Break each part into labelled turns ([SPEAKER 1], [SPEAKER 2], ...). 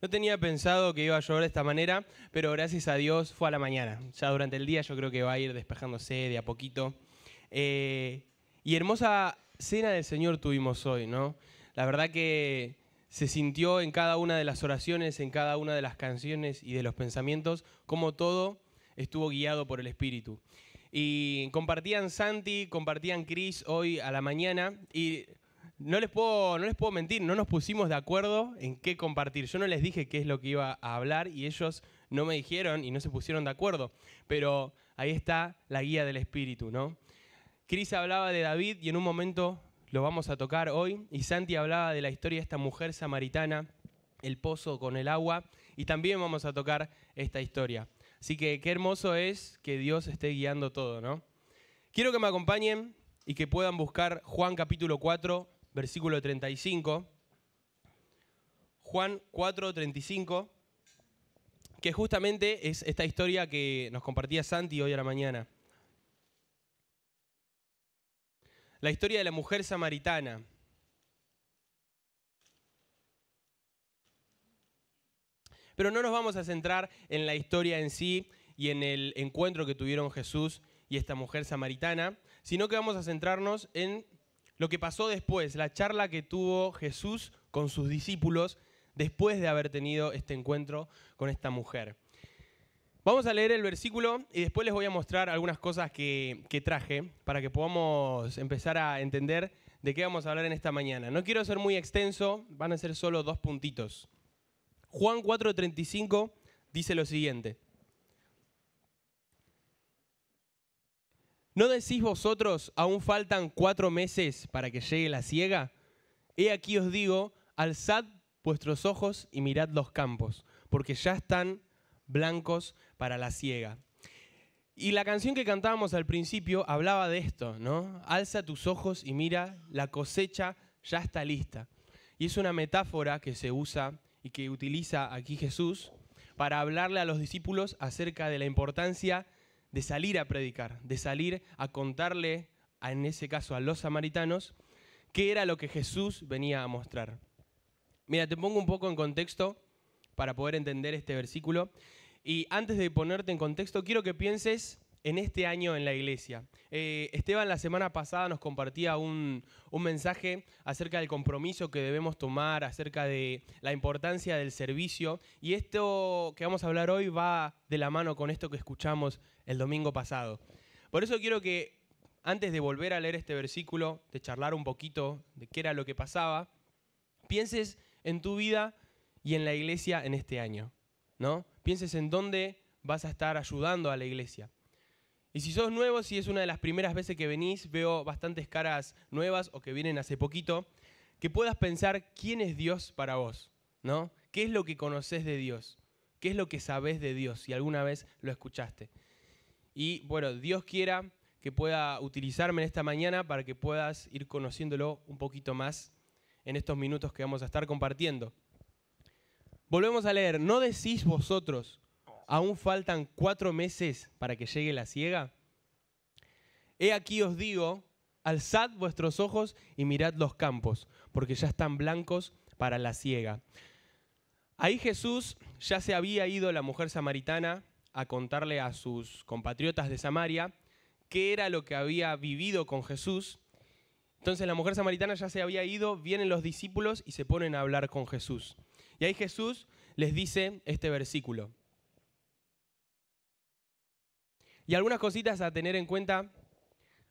[SPEAKER 1] No tenía pensado que iba a llover de esta manera, pero gracias a Dios fue a la mañana. Ya durante el día yo creo que va a ir despejándose de a poquito. Y hermosa cena del Señor tuvimos hoy, ¿no? La verdad que se sintió en cada una de las oraciones, en cada una de las canciones y de los pensamientos, como todo estuvo guiado por el Espíritu. Y compartían Santi, compartían Cris hoy a la mañana y no les puedo mentir, no nos pusimos de acuerdo en qué compartir. Yo no les dije qué es lo que iba a hablar y ellos no me dijeron y no se pusieron de acuerdo. Pero ahí está la guía del Espíritu, ¿no? Cris hablaba de David y en un momento lo vamos a tocar hoy. Y Santi hablaba de la historia de esta mujer samaritana, el pozo con el agua. Y también vamos a tocar esta historia. Así que qué hermoso es que Dios esté guiando todo, ¿no? Quiero que me acompañen y que puedan buscar Juan capítulo 4, versículo 35. Juan 4, 35, que justamente es esta historia que nos compartía Santi hoy a la mañana. La historia de la mujer samaritana. Pero no nos vamos a centrar en la historia en sí y en el encuentro que tuvieron Jesús y esta mujer samaritana, sino que vamos a centrarnos en lo que pasó después, la charla que tuvo Jesús con sus discípulos después de haber tenido este encuentro con esta mujer. Vamos a leer el versículo y después les voy a mostrar algunas cosas que traje para que podamos empezar a entender de qué vamos a hablar en esta mañana. No quiero ser muy extenso, van a ser solo 2 puntitos. Juan 4:35 dice lo siguiente. ¿No decís vosotros, aún faltan 4 meses para que llegue la siega? He aquí os digo, alzad vuestros ojos y mirad los campos, porque ya están blancos para la siega. Y la canción que cantábamos al principio hablaba de esto, ¿no? Alza tus ojos y mira, la cosecha ya está lista. Y es una metáfora que se usa y que utiliza aquí Jesús para hablarle a los discípulos acerca de la importancia de salir a predicar, de salir a contarle, en ese caso a los samaritanos, qué era lo que Jesús venía a mostrar. Mira, te pongo un poco en contexto para poder entender este versículo. Y antes de ponerte en contexto, quiero que pienses en este año en la iglesia. Esteban la semana pasada nos compartía un mensaje acerca del compromiso que debemos tomar, acerca de la importancia del servicio. Y esto que vamos a hablar hoy va de la mano con esto que escuchamos el domingo pasado. Por eso quiero que, antes de volver a leer este versículo, de charlar un poquito de qué era lo que pasaba, pienses en tu vida y en la iglesia en este año, ¿no? Pienses en dónde vas a estar ayudando a la iglesia. Y si sos nuevo, si es una de las primeras veces que venís, veo bastantes caras nuevas o que vienen hace poquito, que puedas pensar quién es Dios para vos, ¿no? ¿Qué es lo que conocés de Dios? ¿Qué es lo que sabés de Dios? Si alguna vez lo escuchaste. Y bueno, Dios quiera que pueda utilizarme en esta mañana para que puedas ir conociéndolo un poquito más en estos minutos que vamos a estar compartiendo. Volvemos a leer, ¿no decís vosotros, aún faltan 4 meses para que llegue la siega? He aquí os digo, alzad vuestros ojos y mirad los campos, porque ya están blancos para la siega. Ahí Jesús ya se había ido la mujer samaritana a contarle a sus compatriotas de Samaria qué era lo que había vivido con Jesús. Entonces la mujer samaritana ya se había ido, vienen los discípulos y se ponen a hablar con Jesús. Y ahí Jesús les dice este versículo. Y algunas cositas a tener en cuenta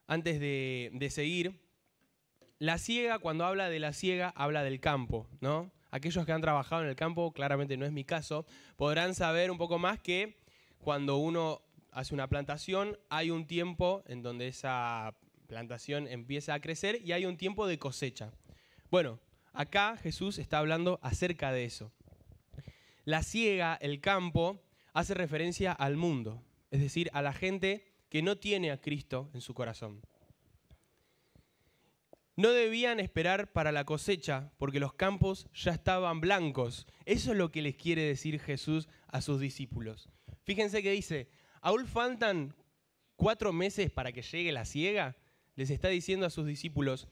[SPEAKER 1] antes de seguir. La siega, cuando habla de la siega, habla del campo, ¿no? Aquellos que han trabajado en el campo, claramente no es mi caso, podrán saber un poco más que cuando uno hace una plantación, hay un tiempo en donde esa plantación empieza a crecer y hay un tiempo de cosecha. Bueno, acá Jesús está hablando acerca de eso. La siega, el campo, hace referencia al mundo, es decir, a la gente que no tiene a Cristo en su corazón. No debían esperar para la cosecha porque los campos ya estaban blancos. Eso es lo que les quiere decir Jesús a sus discípulos. Fíjense que dice, aún faltan 4 meses para que llegue la siega. Les está diciendo a sus discípulos,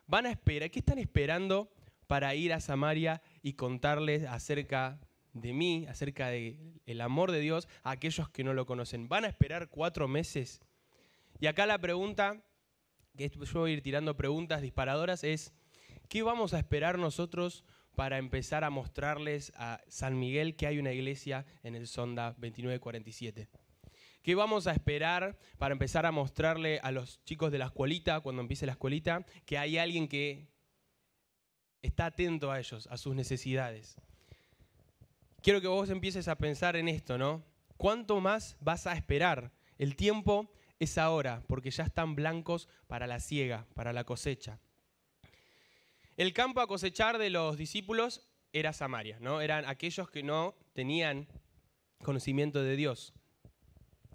[SPEAKER 1] van a esperar, ¿qué están esperando para ir a Samaria y contarles acerca de mí, acerca del amor de Dios a aquellos que no lo conocen. ¿Van a esperar 4 meses? Y acá la pregunta, que yo voy a ir tirando preguntas disparadoras, es ¿qué vamos a esperar nosotros para empezar a mostrarles a San Miguel que hay una iglesia en el Sonda 2947? ¿Qué vamos a esperar para empezar a mostrarle a los chicos de la escuelita, cuando empiece la escuelita, que hay alguien que está atento a ellos, a sus necesidades? Quiero que vos empieces a pensar en esto, ¿no? ¿Cuánto más vas a esperar? El tiempo es ahora, porque ya están blancos para la siega, para la cosecha. El campo a cosechar de los discípulos era Samaria, ¿no? Eran aquellos que no tenían conocimiento de Dios.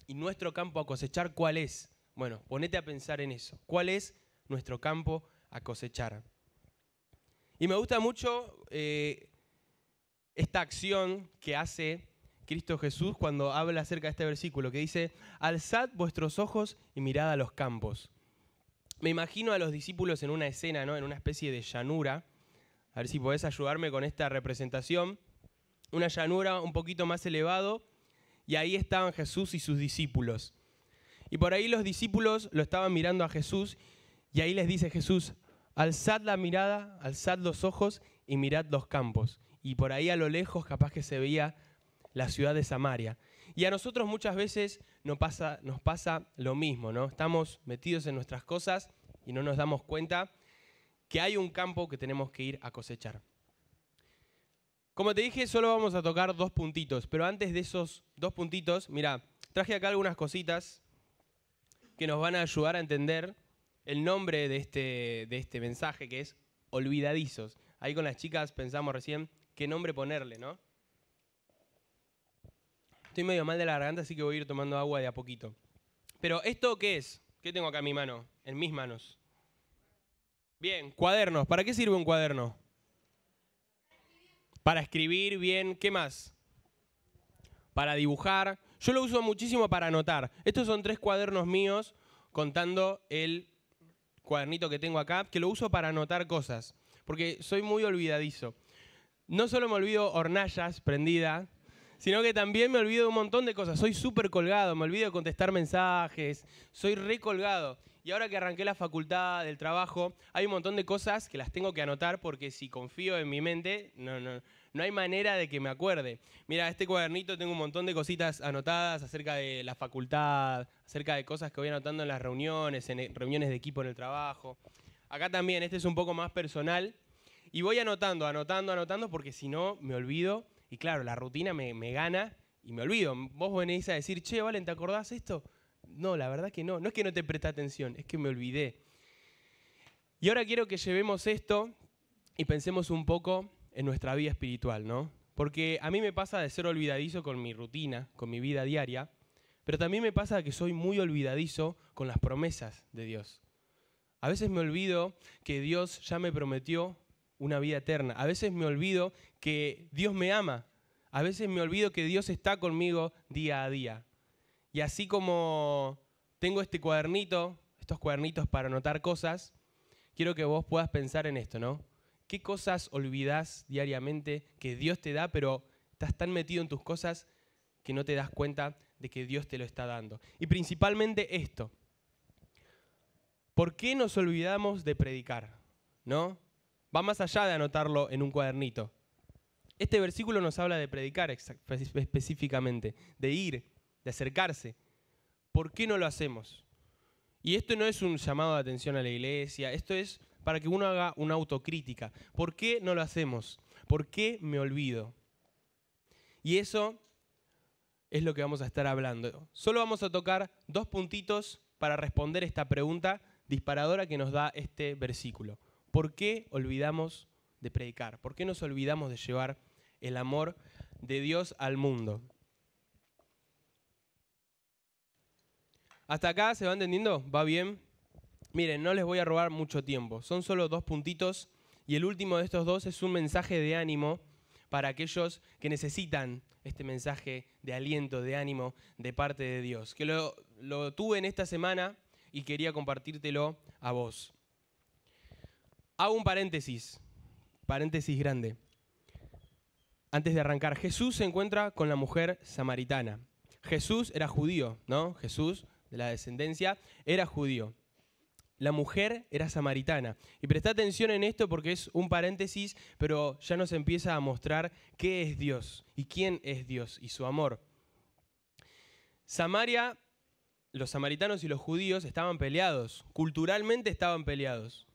[SPEAKER 1] ¿Y nuestro campo a cosechar cuál es? Bueno, ponete a pensar en eso. ¿Cuál es nuestro campo a cosechar? Y me gusta mucho esta acción que hace Cristo Jesús cuando habla acerca de este versículo, que dice, alzad vuestros ojos y mirad a los campos. Me imagino a los discípulos en una escena, ¿no? En una especie de llanura. A ver si podés ayudarme con esta representación. Una llanura un poquito más elevado, y ahí estaban Jesús y sus discípulos. Y por ahí los discípulos lo estaban mirando a Jesús, y ahí les dice Jesús, alzad la mirada, alzad los ojos y mirad los campos. Y por ahí a lo lejos capaz que se veía la ciudad de Samaria. Y a nosotros muchas veces nos pasa lo mismo, ¿no? Estamos metidos en nuestras cosas y no nos damos cuenta que hay un campo que tenemos que ir a cosechar. Como te dije, solo vamos a tocar 2 puntitos, pero antes de esos 2 puntitos, mira, traje acá algunas cositas que nos van a ayudar a entender el nombre de este mensaje, que es olvidadizos. Ahí con las chicas pensamos recién qué nombre ponerle, ¿no? Estoy medio mal de la garganta, así que voy a ir tomando agua de a poquito. Pero ¿esto qué es? ¿Qué tengo acá en mi mano? En mis manos. Bien, cuadernos. ¿Para qué sirve un cuaderno? Para escribir bien. ¿Qué más? Para dibujar. Yo lo uso muchísimo para anotar. Estos son 3 cuadernos míos, contando el cuadernito que tengo acá, que lo uso para anotar cosas, porque soy muy olvidadizo. No solo me olvido hornallas prendidas, sino que también me olvido de un montón de cosas. Soy súper colgado, me olvido de contestar mensajes, soy re colgado. Y ahora que arranqué la facultad, del trabajo, hay un montón de cosas que las tengo que anotar porque si confío en mi mente, no hay manera de que me acuerde. Mira, este cuadernito tengo un montón de cositas anotadas acerca de la facultad, acerca de cosas que voy anotando en las reuniones, en reuniones de equipo en el trabajo. Acá también, este es un poco más personal. Y voy anotando porque si no me olvido. Y claro, la rutina me gana y me olvido. Vos venís a decir, che, Valen, ¿te acordás esto? No, la verdad que no. No es que no te presté atención, es que me olvidé. Y ahora quiero que llevemos esto y pensemos un poco en nuestra vida espiritual, ¿no? Porque a mí me pasa de ser olvidadizo con mi rutina, con mi vida diaria, pero también me pasa que soy muy olvidadizo con las promesas de Dios. A veces me olvido que Dios ya me prometió una vida eterna. A veces me olvido que Dios me ama. A veces me olvido que Dios está conmigo día a día. Y así como tengo estos cuadernitos para anotar cosas, quiero que vos puedas pensar en esto, ¿no? ¿Qué cosas olvidás diariamente que Dios te da, pero estás tan metido en tus cosas que no te das cuenta de que Dios te lo está dando? Y principalmente esto. ¿Por qué nos olvidamos de predicar? ¿No? Va más allá de anotarlo en un cuadernito. Este versículo nos habla de predicar específicamente, de ir, de acercarse. ¿Por qué no lo hacemos? Y esto no es un llamado de atención a la iglesia, esto es para que uno haga una autocrítica. ¿Por qué no lo hacemos? ¿Por qué me olvido? Y eso es lo que vamos a estar hablando. Solo vamos a tocar 2 puntitos para responder esta pregunta disparadora que nos da este versículo. ¿Por qué olvidamos de predicar? ¿Por qué nos olvidamos de llevar el amor de Dios al mundo? ¿Hasta acá se va entendiendo? ¿Va bien? Miren, no les voy a robar mucho tiempo. Son solo 2 puntitos y el último de estos 2 es un mensaje de ánimo para aquellos que necesitan este mensaje de aliento, de ánimo de parte de Dios. Que lo tuve en esta semana y quería compartírtelo a vos. Hago un paréntesis grande. Antes de arrancar, Jesús se encuentra con la mujer samaritana. Jesús era judío, ¿no? Jesús, de la descendencia, era judío. La mujer era samaritana. Y presta atención en esto porque es un paréntesis, pero ya nos empieza a mostrar qué es Dios y quién es Dios y su amor. Samaria, los samaritanos y los judíos estaban peleados, culturalmente estaban peleados.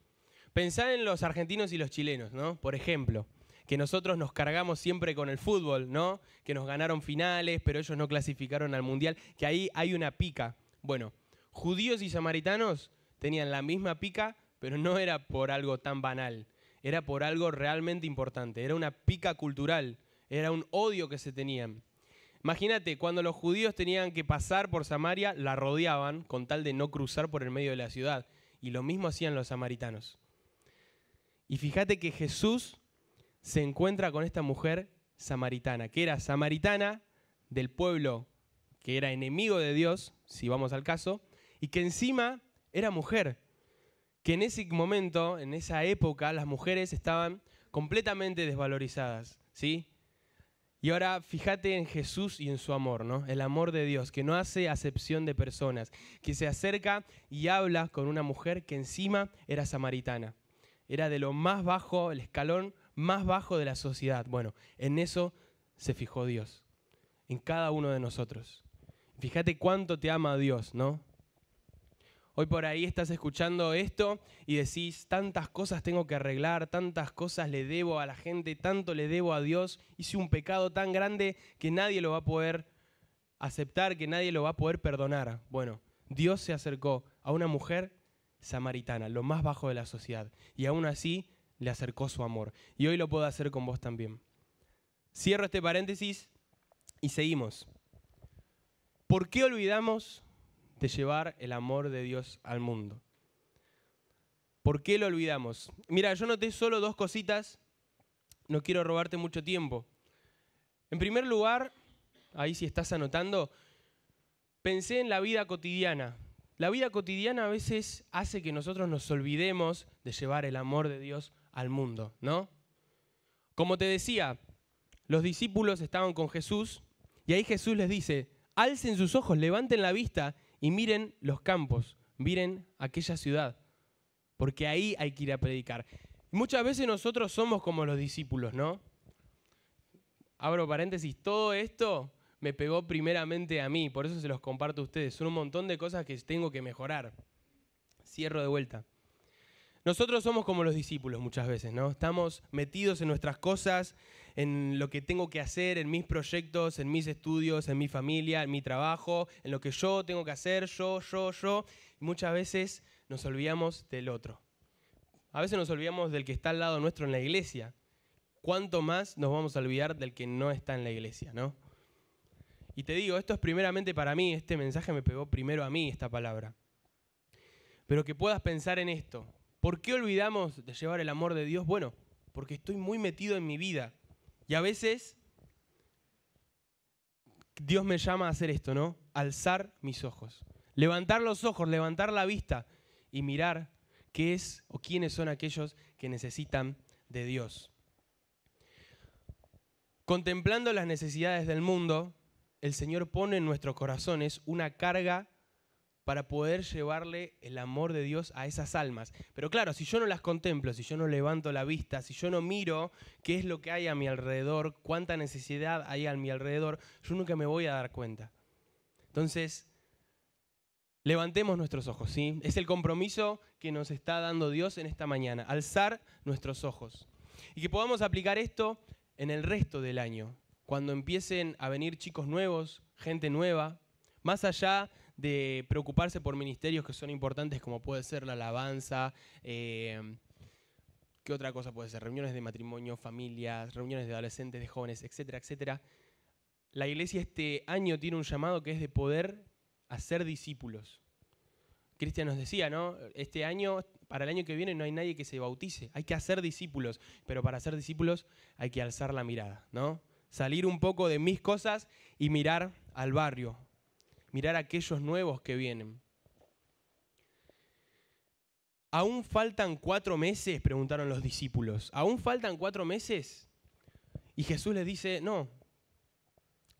[SPEAKER 1] Pensá en los argentinos y los chilenos, ¿no? Por ejemplo, que nosotros nos cargamos siempre con el fútbol, ¿no? Que nos ganaron finales, pero ellos no clasificaron al mundial, que ahí hay una pica. Bueno, judíos y samaritanos tenían la misma pica, pero no era por algo tan banal, era por algo realmente importante, era una pica cultural, era un odio que se tenían. Imagínate, cuando los judíos tenían que pasar por Samaria, la rodeaban con tal de no cruzar por el medio de la ciudad, y lo mismo hacían los samaritanos. Y fíjate que Jesús se encuentra con esta mujer samaritana, que era samaritana del pueblo que era enemigo de Dios, si vamos al caso, y que encima era mujer, que en ese momento, en esa época, las mujeres estaban completamente desvalorizadas, ¿sí? Y ahora fíjate en Jesús y en su amor, ¿no? El amor de Dios, que no hace acepción de personas, que se acerca y habla con una mujer que encima era samaritana. Era de lo más bajo, el escalón más bajo de la sociedad. Bueno, en eso se fijó Dios, en cada uno de nosotros. Fíjate cuánto te ama Dios, ¿no? Hoy por ahí estás escuchando esto y decís, tantas cosas tengo que arreglar, tantas cosas le debo a la gente, tanto le debo a Dios, hice un pecado tan grande que nadie lo va a poder aceptar, que nadie lo va a poder perdonar. Bueno, Dios se acercó a una mujer samaritana, lo más bajo de la sociedad, y aún así le acercó su amor. Y hoy lo puedo hacer con vos también. Cierro este paréntesis y seguimos. ¿Por qué olvidamos de llevar el amor de Dios al mundo? ¿Por qué lo olvidamos? Mira, yo noté solo dos cositas, no quiero robarte mucho tiempo. En primer lugar, ahí si estás anotando, pensé en la vida cotidiana. La vida cotidiana a veces hace que nosotros nos olvidemos de llevar el amor de Dios al mundo, ¿no? Como te decía, los discípulos estaban con Jesús y ahí Jesús les dice, alcen sus ojos, levanten la vista y miren los campos, miren aquella ciudad, porque ahí hay que ir a predicar. Muchas veces nosotros somos como los discípulos, ¿no? Abro paréntesis, todo esto me pegó primeramente a mí, por eso se los comparto a ustedes. Son un montón de cosas que tengo que mejorar. Cierro de vuelta. Nosotros somos como los discípulos muchas veces, ¿no? Estamos metidos en nuestras cosas, en lo que tengo que hacer, en mis proyectos, en mis estudios, en mi familia, en mi trabajo, en lo que yo tengo que hacer, yo. Y muchas veces nos olvidamos del otro. A veces nos olvidamos del que está al lado nuestro en la iglesia. ¿Cuánto más nos vamos a olvidar del que no está en la iglesia, no? Y te digo, esto es primeramente para mí, este mensaje me pegó primero a mí, esta palabra. Pero que puedas pensar en esto. ¿Por qué olvidamos de llevar el amor de Dios? Bueno, porque estoy muy metido en mi vida. Y a veces Dios me llama a hacer esto, ¿no? Alzar mis ojos. Levantar los ojos, levantar la vista y mirar qué es o quiénes son aquellos que necesitan de Dios. Contemplando las necesidades del mundo, el Señor pone en nuestros corazones una carga para poder llevarle el amor de Dios a esas almas. Pero claro, si yo no las contemplo, si yo no levanto la vista, si yo no miro qué es lo que hay a mi alrededor, cuánta necesidad hay a mi alrededor, yo nunca me voy a dar cuenta. Entonces, levantemos nuestros ojos, ¿sí? Es el compromiso que nos está dando Dios en esta mañana, alzar nuestros ojos. Y que podamos aplicar esto en el resto del año, cuando empiecen a venir chicos nuevos, gente nueva, más allá de preocuparse por ministerios que son importantes como puede ser la alabanza, ¿qué otra cosa puede ser? Reuniones de matrimonio, familias, reuniones de adolescentes, de jóvenes, etcétera, etcétera. La iglesia este año tiene un llamado que es de poder hacer discípulos. Cristian nos decía, ¿no? Este año, para el año que viene no hay nadie que se bautice, hay que hacer discípulos, pero para hacer discípulos hay que alzar la mirada, ¿no? Salir un poco de mis cosas y mirar al barrio, mirar a aquellos nuevos que vienen. ¿Aún faltan 4 meses? Preguntaron los discípulos. ¿Aún faltan 4 meses? Y Jesús les dice, no,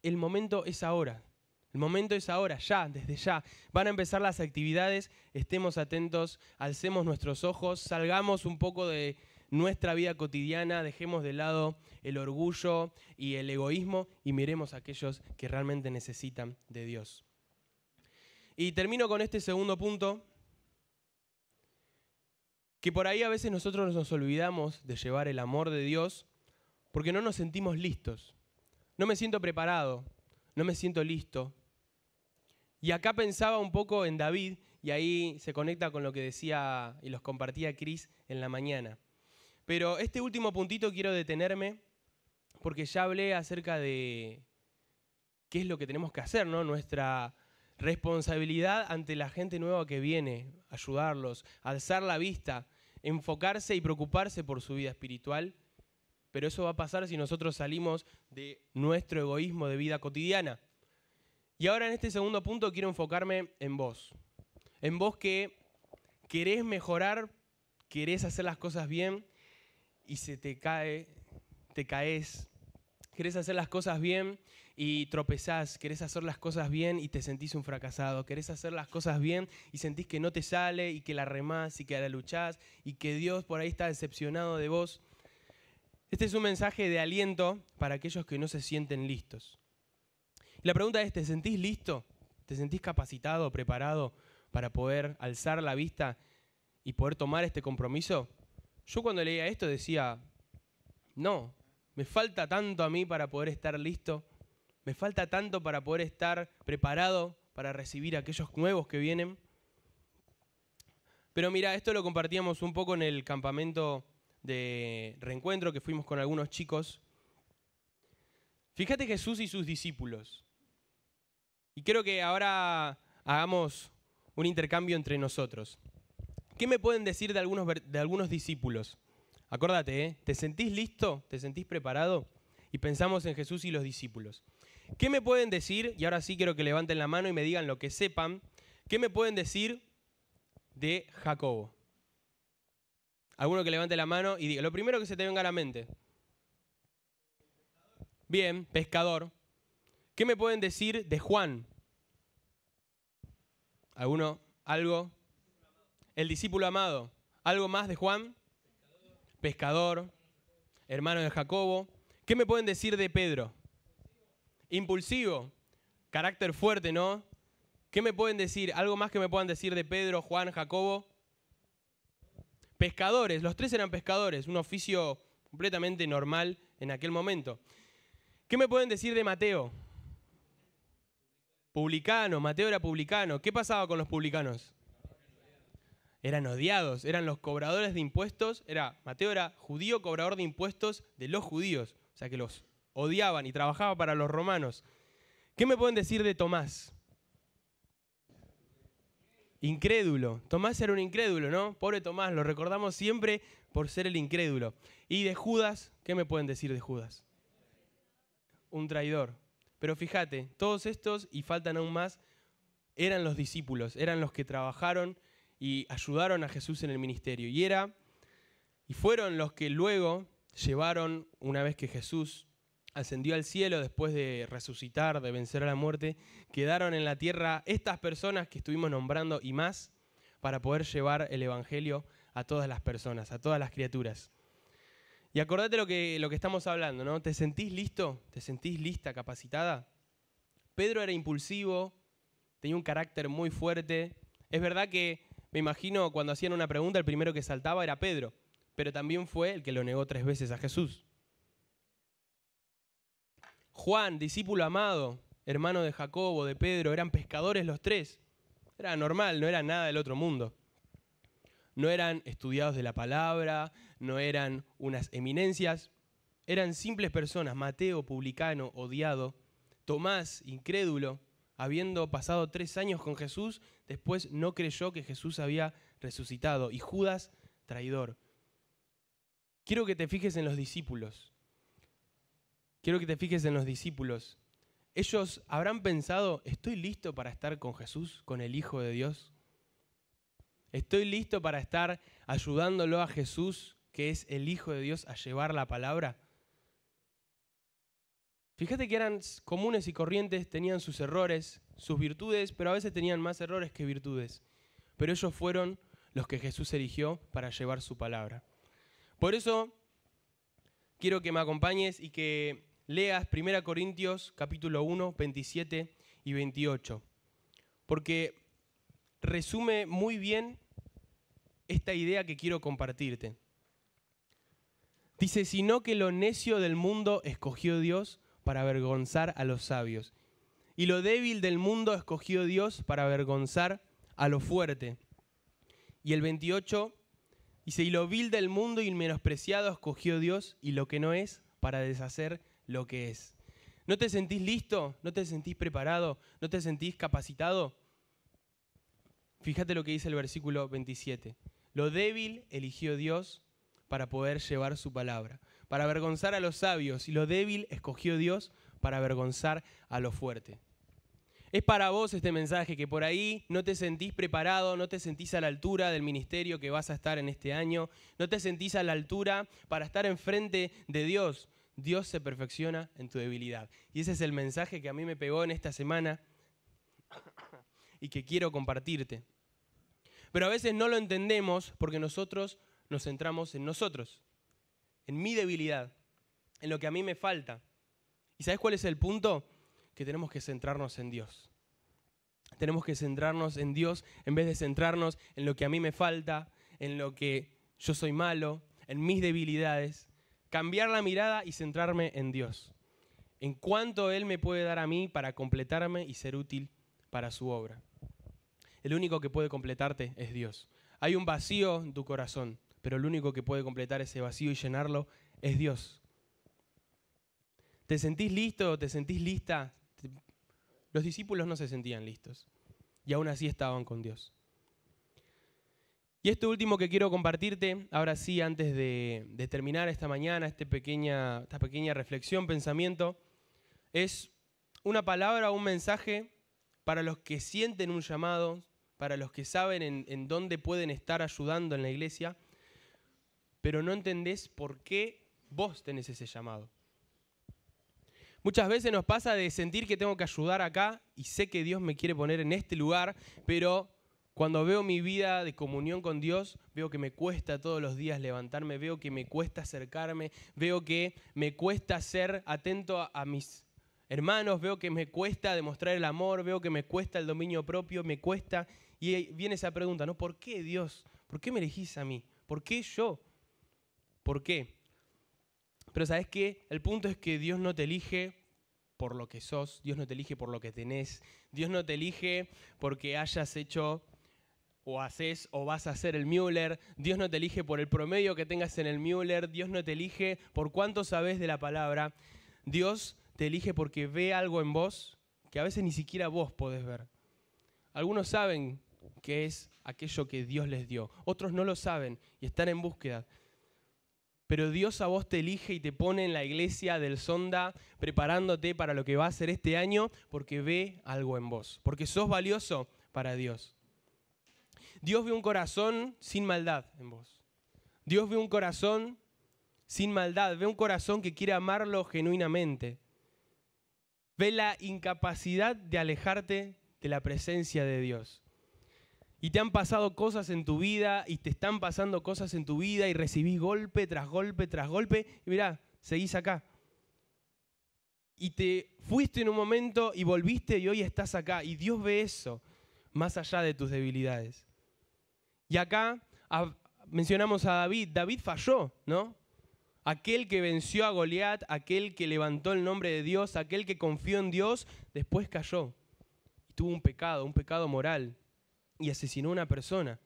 [SPEAKER 1] el momento es ahora. El momento es ahora, ya, desde ya. Van a empezar las actividades, estemos atentos, alcemos nuestros ojos, salgamos un poco de nuestra vida cotidiana, dejemos de lado el orgullo y el egoísmo y miremos a aquellos que realmente necesitan de Dios. Y termino con este segundo punto, que por ahí a veces nosotros nos olvidamos de llevar el amor de Dios porque no nos sentimos listos. No me siento preparado, no me siento listo. Y acá pensaba un poco en David, y ahí se conecta con lo que decía y los compartía Cris en la mañana. Pero este último puntito quiero detenerme, porque ya hablé acerca de qué es lo que tenemos que hacer, ¿no? Nuestra responsabilidad ante la gente nueva que viene, ayudarlos, alzar la vista, enfocarse y preocuparse por su vida espiritual. Pero eso va a pasar si nosotros salimos de nuestro egoísmo de vida cotidiana. Y ahora en este segundo punto quiero enfocarme en vos. En vos que querés mejorar, querés hacer las cosas bien y se te caes. Querés hacer las cosas bien y tropezás. Querés hacer las cosas bien y te sentís un fracasado. Querés hacer las cosas bien y sentís que no te sale y que la remás y que la luchás y que Dios por ahí está decepcionado de vos. Este es un mensaje de aliento para aquellos que no se sienten listos. Y la pregunta es, ¿te sentís listo? ¿Te sentís capacitado, preparado para poder alzar la vista y poder tomar este compromiso? Yo cuando leía esto decía, no, me falta tanto a mí para poder estar listo, me falta tanto para poder estar preparado para recibir a aquellos nuevos que vienen. Pero mira, esto lo compartíamos un poco en el campamento de reencuentro que fuimos con algunos chicos. Fíjate Jesús y sus discípulos. Y quiero que ahora hagamos un intercambio entre nosotros. ¿Qué me pueden decir de algunos discípulos? Acordate, ¿eh? ¿Te sentís listo? ¿Te sentís preparado? Y pensamos en Jesús y los discípulos. ¿Qué me pueden decir? Y ahora sí quiero que levanten la mano y me digan lo que sepan. ¿Qué me pueden decir de Jacobo? Alguno que levante la mano y diga, lo primero que se te venga a la mente. Bien, pescador. ¿Qué me pueden decir de Juan? ¿Alguno? ¿Algo? El discípulo amado. ¿Algo más de Juan? Pescador. Hermano de Jacobo. ¿Qué me pueden decir de Pedro? Impulsivo. Carácter fuerte, ¿no? ¿Qué me pueden decir? ¿Algo más que me puedan decir de Pedro, Juan, Jacobo? Pescadores. Los tres eran pescadores. Un oficio completamente normal en aquel momento. ¿Qué me pueden decir de Mateo? Publicano, Mateo era publicano. ¿Qué pasaba con los publicanos? Eran odiados, eran los cobradores de impuestos. Mateo era judío, cobrador de impuestos de los judíos. O sea que los odiaban y trabajaba para los romanos. ¿Qué me pueden decir de Tomás? Incrédulo. Tomás era un incrédulo, ¿no? Pobre Tomás, lo recordamos siempre por ser el incrédulo. Y de Judas, ¿qué me pueden decir de Judas? Un traidor. Pero fíjate, todos estos, y faltan aún más, eran los discípulos, eran los que trabajaron y ayudaron a Jesús en el ministerio. Y fueron los que luego llevaron, una vez que Jesús ascendió al cielo después de resucitar, de vencer a la muerte, quedaron en la tierra estas personas que estuvimos nombrando y más para poder llevar el evangelio a todas las personas, a todas las criaturas. Y acordate lo que estamos hablando, ¿no? ¿Te sentís listo? ¿Te sentís lista, capacitada? Pedro era impulsivo, tenía un carácter muy fuerte. Es verdad que, me imagino, cuando hacían una pregunta, el primero que saltaba era Pedro, pero también fue el que lo negó 3 veces a Jesús. Juan, discípulo amado, hermano de Jacobo, de Pedro, eran pescadores los tres. Era normal, no era nada del otro mundo. No eran estudiados de la palabra, no eran unas eminencias, eran simples personas. Mateo, publicano, odiado. Tomás, incrédulo, habiendo pasado 3 años con Jesús, después no creyó que Jesús había resucitado. Y Judas, traidor. Quiero que te fijes en los discípulos. Ellos habrán pensado, ¿estoy listo para estar con Jesús, con el Hijo de Dios? ¿Estoy listo para estar ayudándolo a Jesús, que es el Hijo de Dios, a llevar la palabra? Fíjate que eran comunes y corrientes, tenían sus errores, sus virtudes, pero a veces tenían más errores que virtudes. Pero ellos fueron los que Jesús eligió para llevar su palabra. Por eso quiero que me acompañes y que leas 1 Corintios capítulo 1, 27 y 28. Porque resume muy bien esta idea que quiero compartirte. Dice, sino que lo necio del mundo escogió Dios para avergonzar a los sabios. Y lo débil del mundo escogió Dios para avergonzar a lo fuerte. Y el 28 dice, y lo vil del mundo y menospreciado escogió Dios y lo que no es para deshacer lo que es. ¿No te sentís listo? ¿No te sentís preparado? ¿No te sentís capacitado? Fíjate lo que dice el versículo 27. Lo débil eligió Dios para poder llevar su palabra, para avergonzar a los sabios, y lo débil escogió Dios para avergonzar a lo fuerte. Es para vos este mensaje, que por ahí no te sentís preparado, no te sentís a la altura del ministerio que vas a estar en este año, no te sentís a la altura para estar enfrente de Dios. Dios se perfecciona en tu debilidad. Y ese es el mensaje que a mí me pegó en esta semana y que quiero compartirte. Pero a veces no lo entendemos porque nosotros nos centramos en nosotros, en mi debilidad, en lo que a mí me falta. ¿Y sabes cuál es el punto? Que tenemos que centrarnos en Dios. Tenemos que centrarnos en Dios en vez de centrarnos en lo que a mí me falta, en lo que yo soy malo, en mis debilidades. Cambiar la mirada y centrarme en Dios. En cuánto Él me puede dar a mí para completarme y ser útil para su obra. El único que puede completarte es Dios. Hay un vacío en tu corazón, pero el único que puede completar ese vacío y llenarlo es Dios. ¿Te sentís listo? ¿Te sentís lista? Los discípulos no se sentían listos y aún así estaban con Dios. Y esto último que quiero compartirte, ahora sí, antes de terminar esta mañana, esta pequeña reflexión, pensamiento, es una palabra o un mensaje para los que sienten un llamado, para los que saben en dónde pueden estar ayudando en la iglesia, pero no entendés por qué vos tenés ese llamado. Muchas veces nos pasa de sentir que tengo que ayudar acá y sé que Dios me quiere poner en este lugar, pero cuando veo mi vida de comunión con Dios, veo que me cuesta todos los días levantarme, veo que me cuesta acercarme, veo que me cuesta ser atento a mis hermanos, veo que me cuesta demostrar el amor, veo que me cuesta el dominio propio, me cuesta. Y viene esa pregunta, ¿no? ¿Por qué Dios? ¿Por qué me elegís a mí? ¿Por qué yo? ¿Por qué? Pero ¿sabés qué? El punto es que Dios no te elige por lo que sos, Dios no te elige por lo que tenés, Dios no te elige porque hayas hecho o haces o vas a hacer el Müller, Dios no te elige por el promedio que tengas en el Müller, Dios no te elige por cuánto sabés de la palabra, Dios te elige porque ve algo en vos que a veces ni siquiera vos podés ver. Algunos saben qué es aquello que Dios les dio, otros no lo saben y están en búsqueda. Pero Dios a vos te elige y te pone en la iglesia del Sonda preparándote para lo que va a ser este año porque ve algo en vos, porque sos valioso para Dios. Dios ve un corazón sin maldad en vos. Dios ve un corazón sin maldad, ve un corazón que quiere amarlo genuinamente. Ve la incapacidad de alejarte de la presencia de Dios. Y te han pasado cosas en tu vida y te están pasando cosas en tu vida y recibís golpe tras golpe tras golpe y mirá, seguís acá. Y te fuiste en un momento y volviste y hoy estás acá. Y Dios ve eso más allá de tus debilidades. Y acá mencionamos a David. David falló, ¿no? Aquel que venció a Goliat, aquel que levantó el nombre de Dios, aquel que confió en Dios, después cayó. Y tuvo un pecado moral. Y asesinó a una persona.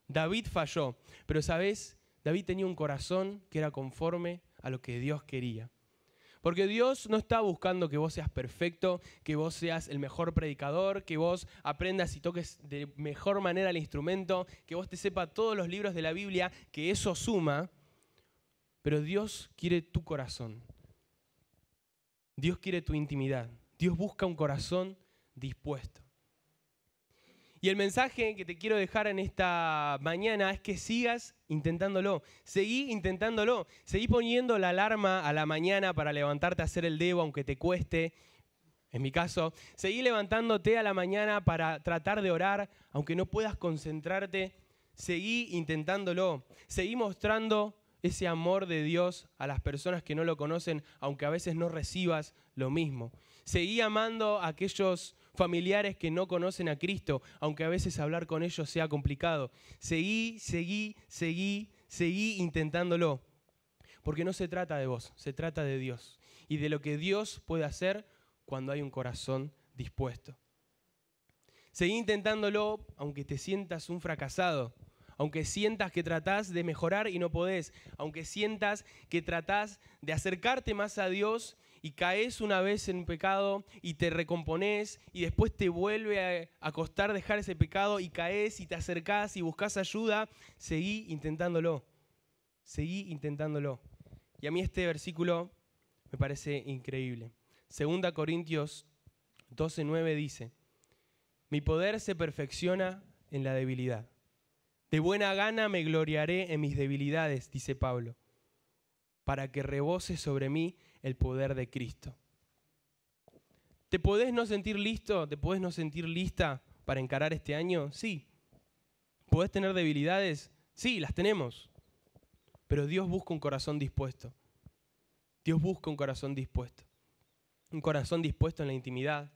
[SPEAKER 1] David falló, pero ¿sabes? David tenía un corazón que era conforme a lo que Dios quería. Porque Dios no está buscando que vos seas perfecto, que vos seas el mejor predicador, que vos aprendas y toques de mejor manera el instrumento, que vos te sepas todos los libros de la Biblia, que eso suma. Pero Dios quiere tu corazón. Dios quiere tu intimidad. Dios busca un corazón dispuesto. Y el mensaje que te quiero dejar en esta mañana es que sigas intentándolo. Seguí intentándolo. Seguí poniendo la alarma a la mañana para levantarte a hacer el devo, aunque te cueste. En mi caso, seguí levantándote a la mañana para tratar de orar, aunque no puedas concentrarte. Seguí intentándolo. Seguí mostrando ese amor de Dios a las personas que no lo conocen, aunque a veces no recibas lo mismo. Seguí amando a aquellos familiares que no conocen a Cristo, aunque a veces hablar con ellos sea complicado. Seguí intentándolo. Porque no se trata de vos, se trata de Dios. Y de lo que Dios puede hacer cuando hay un corazón dispuesto. Seguí intentándolo aunque te sientas un fracasado. Aunque sientas que tratás de mejorar y no podés. Aunque sientas que tratás de acercarte más a Dios y caes una vez en un pecado y te recomponés y después te vuelve a costar dejar ese pecado y caes y te acercás y buscas ayuda, seguí intentándolo. Seguí intentándolo. Y a mí este versículo me parece increíble. 2 Corintios 12:9 dice: mi poder se perfecciona en la debilidad. De buena gana me gloriaré en mis debilidades, dice Pablo, para que rebose sobre mí el poder de Cristo. ¿Te podés no sentir listo? ¿Te podés no sentir lista para encarar este año? Sí. ¿Podés tener debilidades? Sí, las tenemos. Pero Dios busca un corazón dispuesto. Dios busca un corazón dispuesto. Un corazón dispuesto en la intimidad.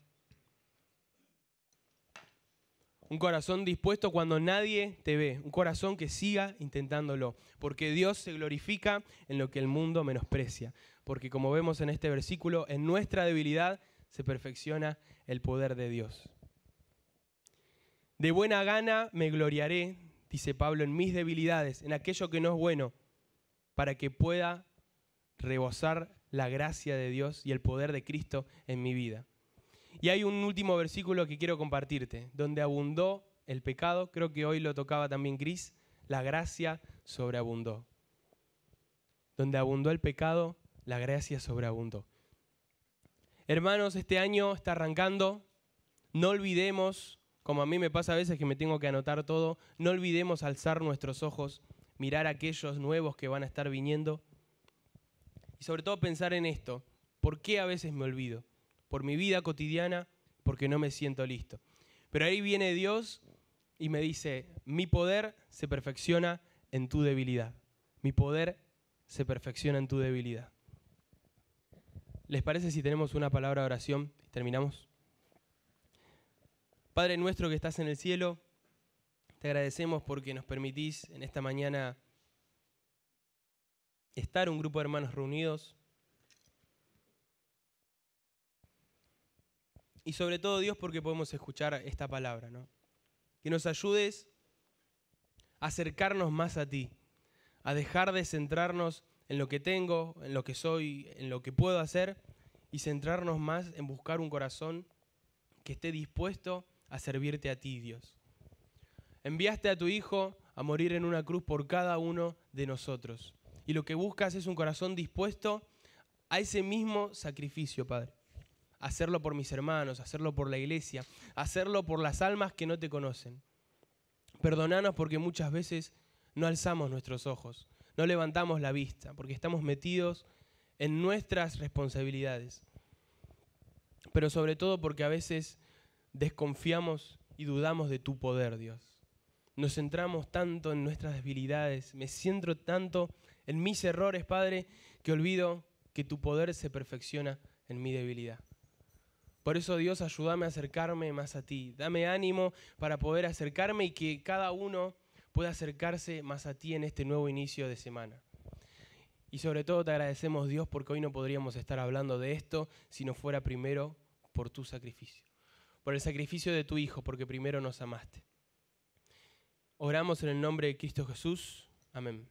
[SPEAKER 1] Un corazón dispuesto cuando nadie te ve. Un corazón que siga intentándolo. Porque Dios se glorifica en lo que el mundo menosprecia. Porque como vemos en este versículo, en nuestra debilidad se perfecciona el poder de Dios. De buena gana me gloriaré, dice Pablo, en mis debilidades, en aquello que no es bueno, para que pueda rebosar la gracia de Dios y el poder de Cristo en mi vida. Y hay un último versículo que quiero compartirte, donde abundó el pecado, creo que hoy lo tocaba también Cris, la gracia sobreabundó. Donde abundó el pecado, la gracia sobreabundó. Hermanos, este año está arrancando, no olvidemos, como a mí me pasa a veces que me tengo que anotar todo, no olvidemos alzar nuestros ojos, mirar a aquellos nuevos que van a estar viniendo y sobre todo pensar en esto, ¿por qué a veces me olvido? Por mi vida cotidiana, porque no me siento listo. Pero ahí viene Dios y me dice, mi poder se perfecciona en tu debilidad. Mi poder se perfecciona en tu debilidad. ¿Les parece si tenemos una palabra de oración y terminamos? Padre nuestro que estás en el cielo, te agradecemos porque nos permitís en esta mañana estar un grupo de hermanos reunidos. Y sobre todo, Dios, porque podemos escuchar esta palabra, ¿no? Que nos ayudes a acercarnos más a ti, a dejar de centrarnos en lo que tengo, en lo que soy, en lo que puedo hacer, y centrarnos más en buscar un corazón que esté dispuesto a servirte a ti, Dios. Enviaste a tu Hijo a morir en una cruz por cada uno de nosotros. Y lo que buscas es un corazón dispuesto a ese mismo sacrificio, Padre. Hacerlo por mis hermanos, hacerlo por la iglesia, hacerlo por las almas que no te conocen. Perdónanos porque muchas veces no alzamos nuestros ojos, no levantamos la vista, porque estamos metidos en nuestras responsabilidades. Pero sobre todo porque a veces desconfiamos y dudamos de tu poder, Dios. Nos centramos tanto en nuestras debilidades, me centro tanto en mis errores, Padre, que olvido que tu poder se perfecciona en mi debilidad. Por eso, Dios, ayúdame a acercarme más a ti. Dame ánimo para poder acercarme y que cada uno pueda acercarse más a ti en este nuevo inicio de semana. Y sobre todo te agradecemos, Dios, porque hoy no podríamos estar hablando de esto si no fuera primero por tu sacrificio. Por el sacrificio de tu Hijo, porque primero nos amaste. Oramos en el nombre de Cristo Jesús. Amén.